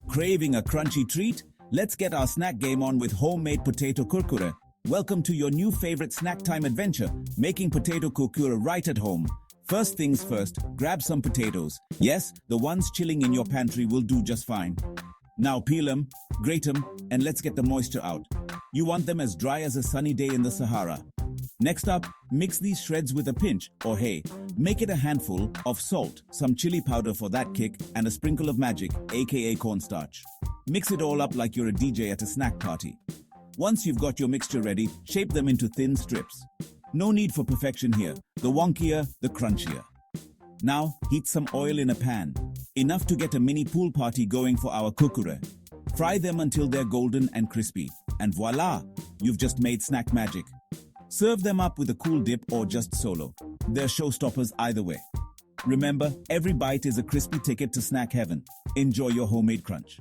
Craving a crunchy treat? Let's get our snack game on with homemade potato kurkure. Welcome to your new favorite snack time adventure, making potato kurkure right at home. First things first, grab some potatoes. Yes, the ones chilling in your pantry will do just fine. Now peel them, grate them, and let's get the moisture out. You want them as dry as a sunny day in the Sahara. Next up, mix these shreds with a pinch, or hey, make it a handful, of salt, some chili powder for that kick, and a sprinkle of magic, aka cornstarch. Mix it all up like you're a DJ at a snack party. Once you've got your mixture ready, shape them into thin strips. No need for perfection here, the wonkier, the crunchier. Now, heat some oil in a pan. Enough to get a mini pool party going for our kurkure. Fry them until they're golden and crispy. And voila! You've just made snack magic. Serve them up with a cool dip or just solo. They're showstoppers either way. Remember, every bite is a crispy ticket to snack heaven. Enjoy your homemade crunch.